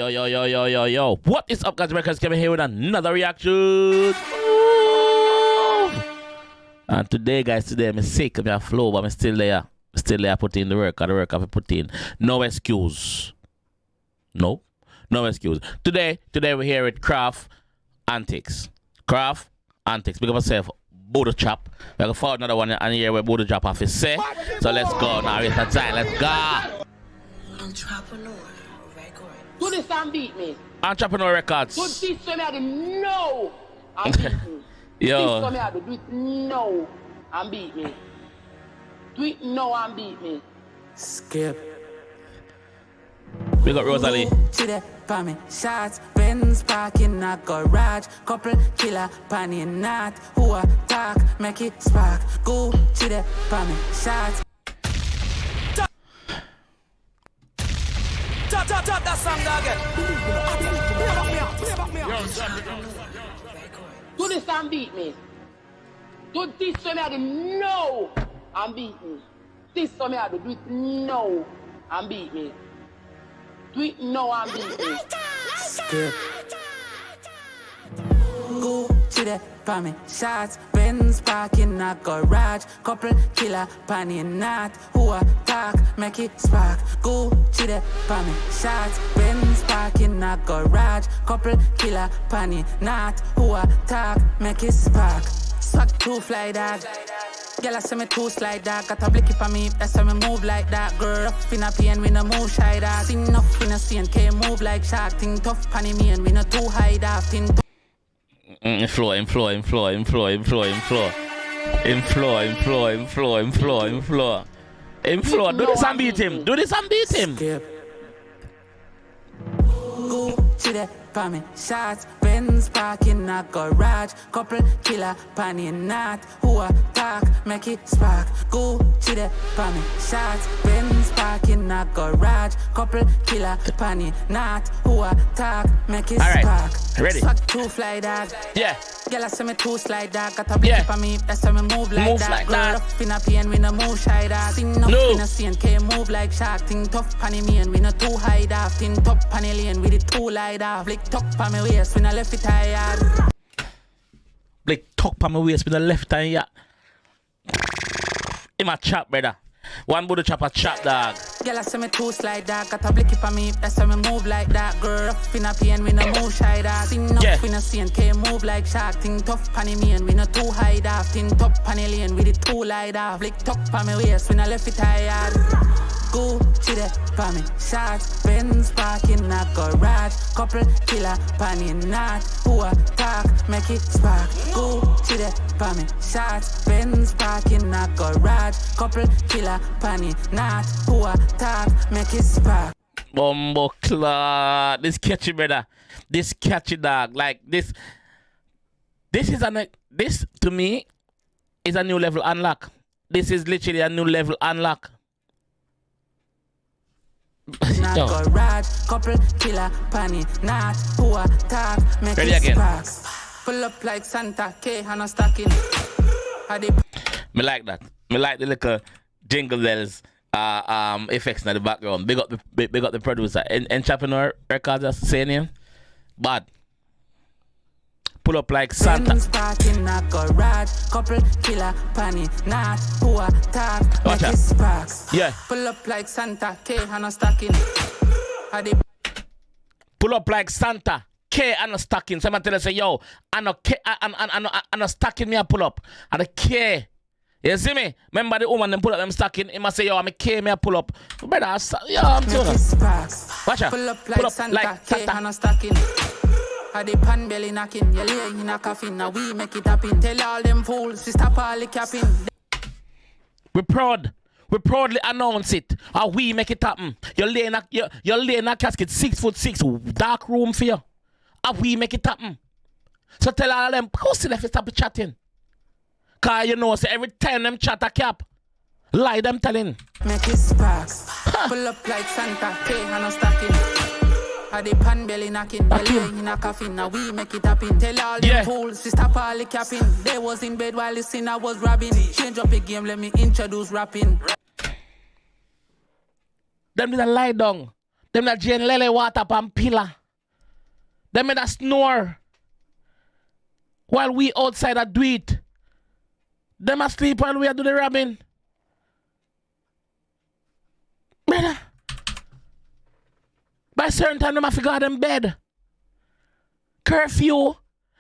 Yo. What is up, guys? JAMAICA'S coming here with another reaction. And today, guys, I'm sick. I'm flow, but I'm still there. Putting in the work. And the work I've put in. No excuse. No excuse. Today we're here with Kraff, Antics. Kraff, Antics. Big up myself. Buddha chop. We're going to find another one and here where Buddha chop off his say. So let's go now. It's the time. Let's go. Entrepreneur record. Do this and beat me. Entrepreneur Records. Do this so me I do no and beat me. Yo. Do this so me I do it no and beat me. Do it no and beat me. Skip. We got Rosalie. To the family shots, Benz parking a garage, couple killer panny knot, who attack, make it spark. Go to the family shots. Top that song again. Do this and beat me. Do this so me I do no and beat me. This so me I do it no and beat me. Do it no and beat me. Skip. Go to the family shots, Benz parking a garage, couple killer panny knot, who attack, make it spark. Go to the family shots, Benz parking a garage, couple killer panny knot, who attack, make it spark. Swag to fly that. Girl, I see me too slide that. Got a blicky for me, that's why me move like that. Girl, up in a pain, we no move shy that. Sing enough in a scene, can't move like shark. Think tough, panny me and we no too high that. Think Inflow. Do this and beat him. Skip. Go to the family shots, Benz parking a garage, couple killer panny knot, who attack, make it spark. Go to the family shots, Benz parking a garage, couple killer panny knot, who attack, make it spark. Alright, ready? Swag to fly that. Yeah. Girl, I see me too slide that. Got a blicky for me, that's why me move like Move that. like Girl, that. up in a pain, we no move shy that. Sing up in a scene, can't move like shark. Think tough panny me and we no too high that. Think top panny lane, we the too light off. Lick tuck pa me waist, we no left it tired. Like talk pa my waist with the left hand, yeah. In my chop, brother. One Buddha chop a chop, dog. Girl, I see me too slide that. Got a blicky for me, that's why me move like that. Girl, up in a pain, we no move shy that. Sing up in a scene, can't move like shark. Think tough panny me and we no too high off. Think top panny lane, we the too light off. Lick tuck pa me waist, we no left it tired. Go to the family shots, Benz parking a garage, couple killer panny knot, who attack, make it spark. Go to the family shots, Benz parking a garage, couple killer panny knot, who attack, make it spark. Bumbo clot. This catchy, brother. This catchy, dog. Like this to me is a new level unlock. This is literally a new level unlock. Garage, couple killer panny knot, who attack, make Ready it again. sparks. Pull up like Santa K, and a stacking. Me like that. Me like the little jingle bells effects in the background. Big up the producer. Entrepreneur Records, that's the same name. Bad. Pull up like Santa. Benz parking a garage, couple killer panny knot, who attack, Watch make out. it sparks. Yeah. Pull up like Santa K, and a stacking. Pull up like Santa. K and a stacking. Someone tell us, say, yo, and a K and a stacking me a pull up. And a K. You see me? Remember the woman them pull up them stacking. He must say, yo, I'm a K me a pull up. Brother, yo, I'm telling you. Watch out. Pull up like Santa K, and a stacking. The pan belly knocking, you lay in a coffin. Now we make it happen. Tell all them fools to stop all the capping. We're proud. We proudly announce it. How we make it happen. You're laying a casket 6'6", dark room for you. How we make it happen. So tell all of them, pussy left stop chatting. Cause you know, so every time them chat a cap, lie them telling. Make it sparks. Pull up like Santa K, and a stacking. The pan belly knocking, you lay in a coffin. Now we make it happen. Tell all them fools to stop all the capping. They was in bed while the sinner was robbing. Change up a game, let me introduce rapping. Them did a lie down. Them that drain lele water pan pillar. Them that snore. While we outside do it. Them asleep while we do the robbing. Brother. By certain time, them have to go to them bed. Curfew.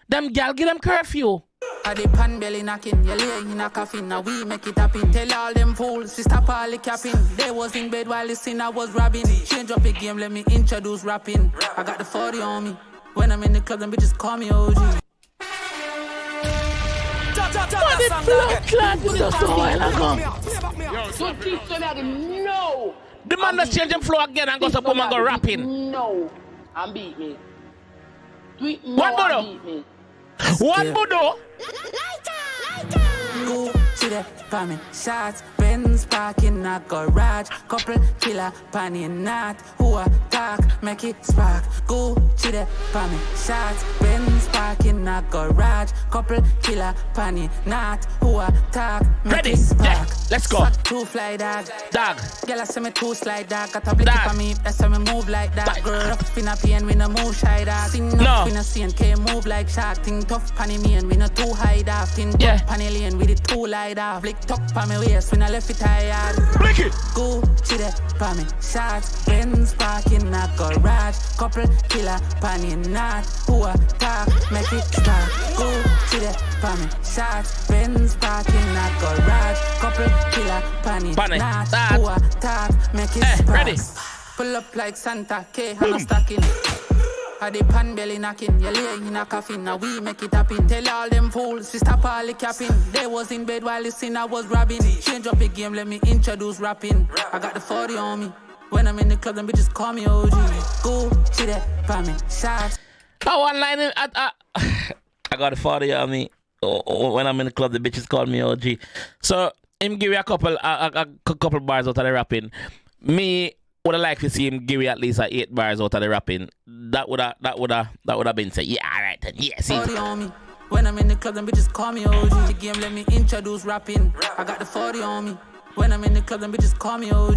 Them gal give them curfew. At the pan belly knocking, you lay in a coffin. Now we make it happen. Tell all them fools to stop all the capping. They was in bed while the sinner was robbing. Change up the game, let me introduce rapping. I got the 40 on me. When I'm in the club, them bitches call me OG. No. The man that's changing flow again and goes up and go rapping. No. And beat me. Tweet no. One and Budo. beat me. One Budo. Go to the family shots, Benz parking in a garage, couple killer panny knot, who attack, make it spark. Go to the family shots, Benz parking in a garage, couple killer panny knot, who attack, make it spark. Yeah. Let's go. Suck two fly dog. Dog. Girl, I say me two slide dog. Got a blick up on me, that's how me move like that. Girl, up in a pain, we no move shy dog. Sing up, we no 𝐑𝐂𝐂𝐓𝐿 move like shark. Think tough panny me and we no too high dog. Think tough panny lane, we the two light off. Blick tuck pa me waist, we no left it tired. Blick it. Go to the pa me shots. Benz parking a garage. Couple killer panny knot. Who attack, make it start. Go to the pa me shots. Benz parking a garage. Couple killer panny knot. Who attack, make it start. Ready. Pull up like Santa K, I'm stacking. At the pan belly knocking, you lay in a coffin. Now we make it happen. Tell all them fools to stop all the capping. They was in bed while the sinner was robbing. Change up the game, let me introduce rapping. I got the 40 on me. When I'm in the club, them bitches call me OG. Go to the pan me shots. Oh, one line. I got the 40 on me. When I'm in the club, the bitches call me OG. So him give you a couple bars out of the rapping. Me would have liked to see him give you at least 8 bars out of the rapping. That would have been say, yeah, all right then, yes. On me. When I'm in the club, them bitches call me OG. The game let me introduce rapping. I got the 40 on me. When I'm in the club, them bitches call me OG.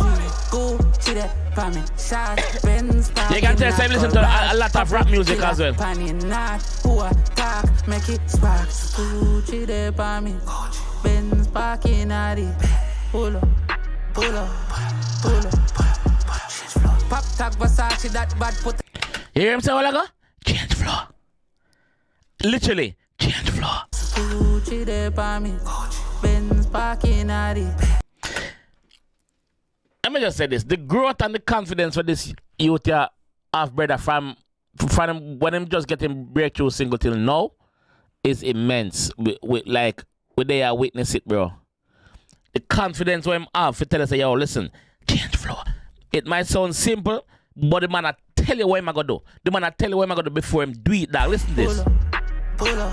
Go to the pan me shots. Benz You can tell I listen to a lot of rap music as well. Panny knot, who attack, make it spark. Go to the pan me. Benz parking at it. Pull up, pull up, pull up. Pop tag Versace, that bad put. You hear him say, "What I go? Change floor." Literally, change floor. Gucci there by me, Benz parking at it. Let me just say this: the growth and the confidence for this youth here have, brother, from when him just getting breakthrough single till now is immense. With they are witness it, bro. The confidence when him have to tell us, yo, listen, change floor. It might sound simple, but the man I tell you what I'm gonna do. The man I tell you what I'm gonna do before him do it, dog. Listen to this. Pull up.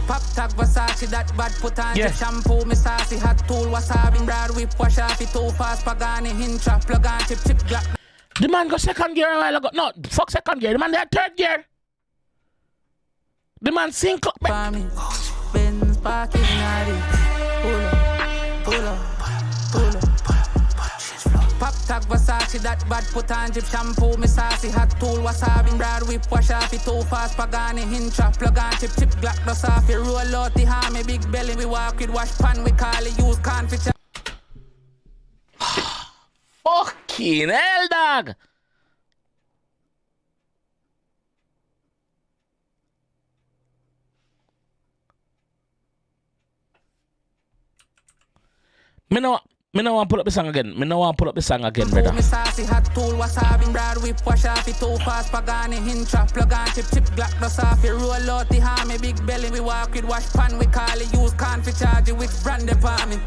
Pop tag Versace, that bad put on the shampoo, me saucy hot tool, wasabi, broad whip, wash off it too fast, Pagani, hintra, plug on chip, glack. The man go second gear a while ago. No, fuck second gear. The man there third gear. The man sync up. Benz parking at it. Pull up. Pop tag Versace, that bad put on chip, shampoo, me saucy hot tool, wasabi, broad whip, wash off it too fast, Pagani, hintra, plug on chip, glack, dust off it, roll out the harm, me big belly, we walk with wash pan, we call it, use can feature. Fucking hell, dog! Me no want to pull up the song again. Brother. Me saucy hot tool, wasabi, broad whip, wash off it too fast, Pagani, hintra, plug on chip, glack, dust off it, roll out the harm, me big belly, we walk with wash pan, we call it, use can for charge it, which brand the palm me?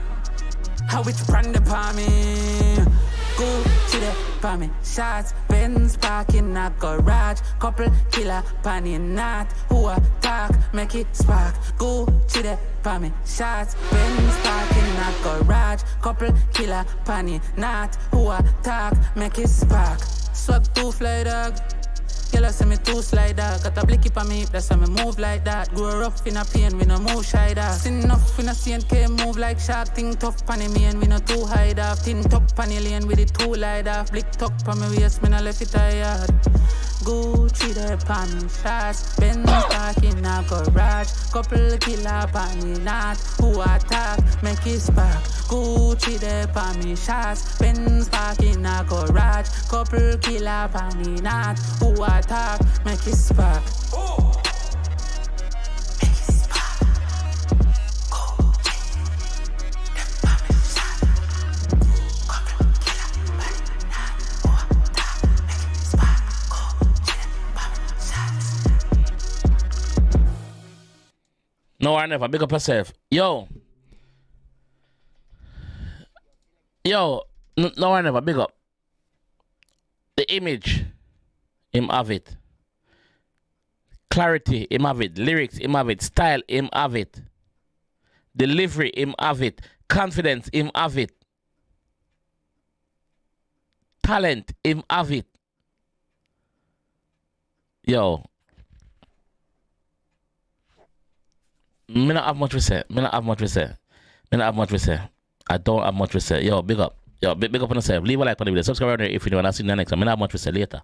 Which brand the palm me? Go to the palm me, shots, Benz parking a garage, couple killer panny knot, who attack, make it spark. Go to the palm me, shots, Benz parking a garage, couple killer panny knot, who attack, make it spark. Swag two fly dog. Girl, I say me too slide that. Got a blicky pa me, that's how me move like that. Grow rough in a pain, we no move shy that. Sin enough in a CNK, move like shark. Think tough pan me and we no too high that. Tin top pan lane with it too light off. Blick tuck pa me waist, me no left it tired. Gucci there pa me shots. Benz park in a garage. Couple killer pa me not. Who attack, make it spark. Gucci there pa me shots. Benz park in a garage. Couple killer pa me not. Who attack, make it spark. No, I never. Big up yourself. Yo, no, I never. Big up. The image, him have it. Clarity, him have it. Lyrics, him have it. Style, him have it. Delivery, him have it. Confidence, him have it. Talent, him have it. Yo. Me not have much to say. I don't have much to say. Yo, big up. Yo, big up on yourself. Leave a like on the video. Subscribe on there if you want to see the next one. Me not have much to say later.